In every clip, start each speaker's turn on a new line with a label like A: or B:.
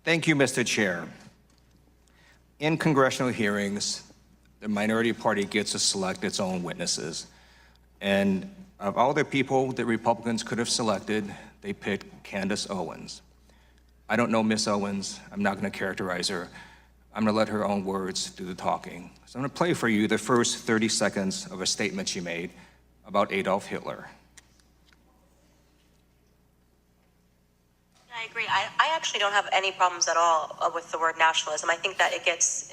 A: Thank you, Mr. Chair. In congressional hearings, the minority party gets to select its own witnesses. And of all the people that Republicans could have selected, they picked Candace Owens. I don't know Miss Owens. I'm not going to characterize her. I'm going to let her own words do the talking. So I'm going to play for you the first 30 seconds of a statement she made about Adolf Hitler.
B: I agree. I actually don't have any problems at all with the word nationalism. I think that it gets,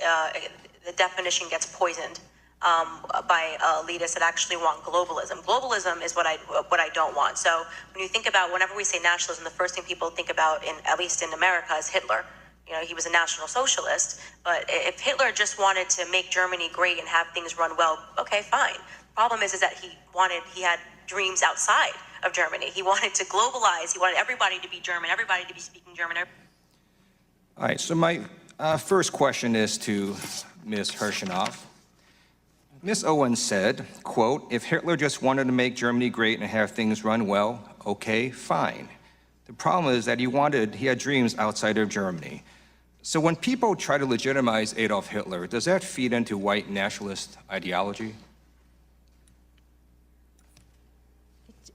B: the definition gets poisoned by elitists that actually want globalism. Globalism is what I don't want. So when you think about, whenever we say nationalism, the first thing people think about, at least in America, is Hitler. You know, he was a National Socialist, but if Hitler just wanted to make Germany great and have things run well, okay, fine. Problem is that he had dreams outside of Germany. He wanted to globalize. He wanted everybody to be German, everybody to be speaking German.
A: All right, so my first question is to Ms. Hirschenoff. Ms. Owens said, quote, if Hitler just wanted to make Germany great and have things run well, okay, fine. The problem is that he had dreams outside of Germany. So when people try to legitimize Adolf Hitler, does that feed into white nationalist ideology?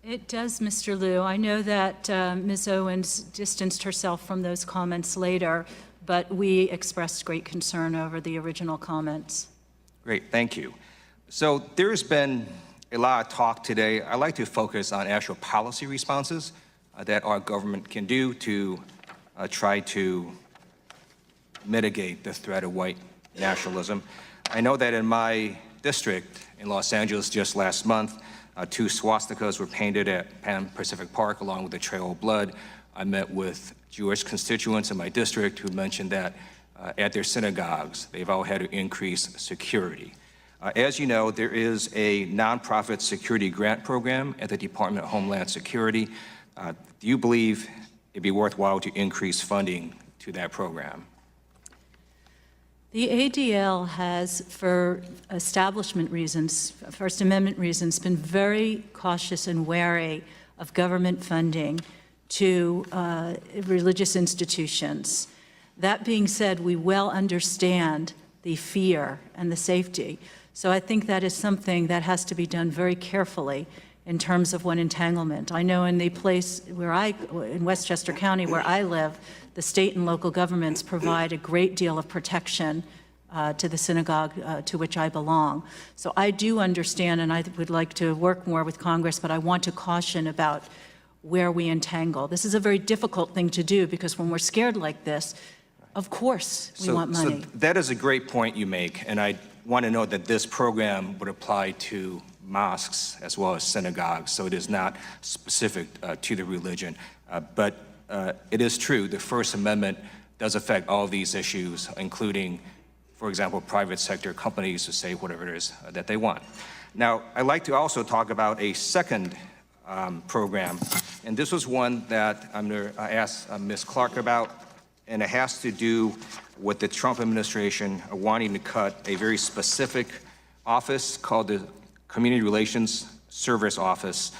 C: It does, Mr. Liu. I know that Ms. Owens distanced herself from those comments later, but we expressed great concern over the original comments.
A: Great, thank you. So there's been a lot of talk today. I'd like to focus on actual policy responses that our government can do to try to mitigate the threat of white nationalism. I know that in my district in Los Angeles just last month, 2 swastikas were painted at Pan Pacific Park along with the Trail of Blood. I met with Jewish constituents in my district who mentioned that at their synagogues, they've all had to increase security. As you know, there is a nonprofit security grant program at the Department of Homeland Security. Do you believe it'd be worthwhile to increase funding to that program?
C: The ADL has, for establishment reasons, First Amendment reasons, been very cautious and wary of government funding to religious institutions. That being said, we well understand the fear and the safety. So I think that is something that has to be done very carefully in terms of one entanglement. I know in the place where in Westchester County where I live, the state and local governments provide a great deal of protection to the synagogue to which I belong. So I do understand, and I would like to work more with Congress, but I want to caution about where we entangle. This is a very difficult thing to do because when we're scared like this, of course we want money.
A: So that is a great point you make, and I want to note that this program would apply to mosques as well as synagogues, so it is not specific to the religion. But it is true, the First Amendment does affect all of these issues, including, for example, private sector companies to say whatever it is that they want. Now, I'd like to also talk about a second program, and this was one that I'm going to ask Ms. Clark about, and it has to do with the Trump administration wanting to cut a very specific office called the Community Relations Service Office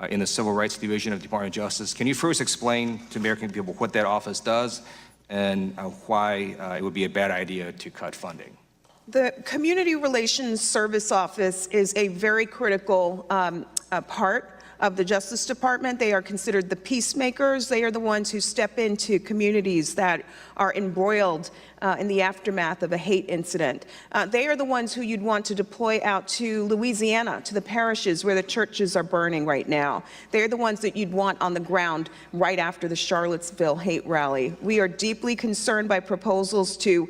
A: in the Civil Rights Division of the Department of Justice. Can you first explain to American people what that office does and why it would be a bad idea to cut funding?
D: The Community Relations Service Office is a very critical part of the Justice Department. They are considered the peacemakers. They are the ones who step into communities that are embroiled in the aftermath of a hate incident. They are the ones who you'd want to deploy out to Louisiana, to the parishes where the churches are burning right now. They're the ones that you'd want on the ground right after the Charlottesville hate rally. We are deeply concerned by proposals to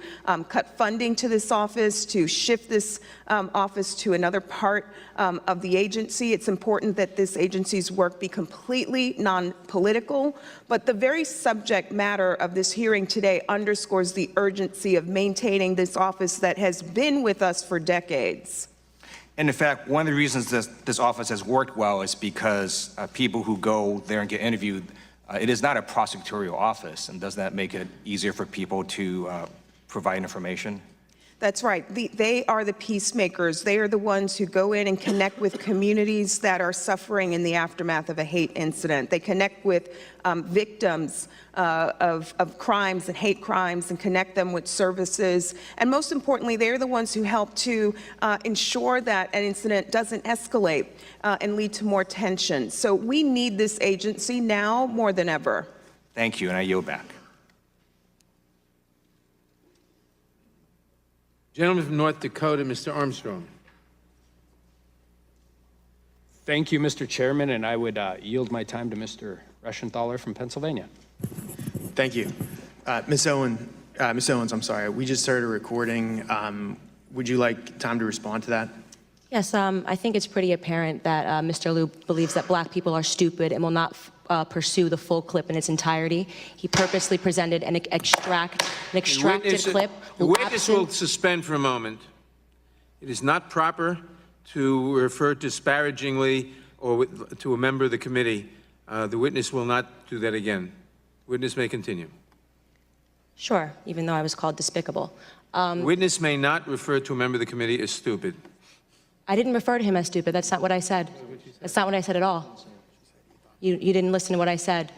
D: cut funding to this office, to shift this office to another part of the agency. It's important that this agency's work be completely non-political, but the very subject matter of this hearing today underscores the urgency of maintaining this office that has been with us for decades.
A: And in fact, one of the reasons this office has worked well is because people who go there and get interviewed, it is not a prosecutorial office, and does that make it easier for people to provide information?
D: That's right. They are the peacemakers. They are the ones who go in and connect with communities that are suffering in the aftermath of a hate incident. They connect with victims of crimes and hate crimes and connect them with services. And most importantly, they're the ones who help to ensure that an incident doesn't escalate and lead to more tension. So we need this agency now more than ever.
A: Thank you, and I yield back.
E: Gentleman from North Dakota, Mr. Armstrong.
F: Thank you, Mr. Chairman, and I would yield my time to Mr. Reschenthaler from Pennsylvania.
G: Thank you. Ms. Owens, I'm sorry, we just started a recording. Would you like time to respond to that?
H: Yes, I think it's pretty apparent that Mr. Liu believes that black people are stupid and will not pursue the full clip in its entirety. He purposely presented an extracted clip.
E: The witness will suspend for a moment. It is not proper to refer disparagingly or to a member of the committee. The witness will not do that again. Witness may continue.
H: Sure, even though I was called despicable.
E: Witness may not refer to a member of the committee as stupid.
H: I didn't refer to him as stupid. That's not what I said. That's not what I said at all. You didn't listen to what I said.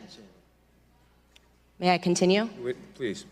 H: May I continue?
E: Please.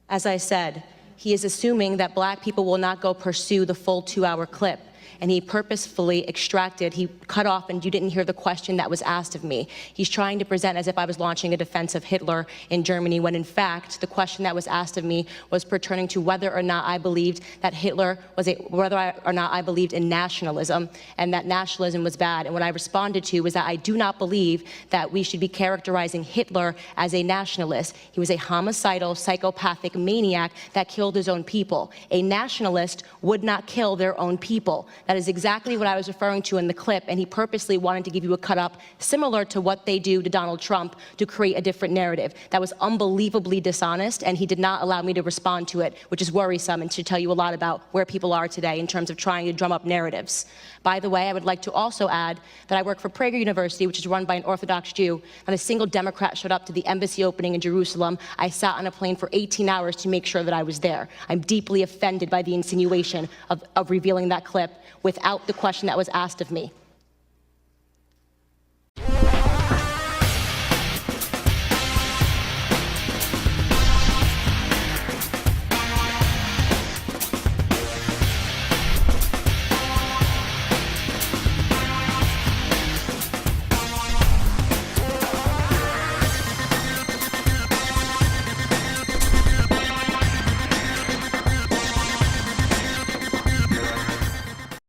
H: As I said, he is assuming that black people will not go pursue the full 2-hour clip. And he purposefully extracted, he cut off, and you didn't hear the question that was asked of me. He's trying to present as if I was launching a defense of Hitler in Germany, when in fact, the question that was asked of me was pertaining to whether or not I believed that Hitler was whether or not I believed in nationalism, and that nationalism was bad. And what I responded to was that I do not believe that we should be characterizing Hitler as a nationalist. He was a homicidal, psychopathic maniac that killed his own people. A nationalist would not kill their own people. That is exactly what I was referring to in the clip, and he purposely wanted to give you a cut-up similar to what they do to Donald Trump to create a different narrative. That was unbelievably dishonest, and he did not allow me to respond to it, which is worrisome and should tell you a lot about where people are today in terms of trying to drum up narratives. By the way, I would like to also add that I work for Prager University, which is run by an Orthodox Jew. Not a single Democrat showed up to the embassy opening in Jerusalem. I sat on a plane for 18 hours to make sure that I was there. I'm deeply offended by the insinuation of revealing that clip without the question that was asked of me.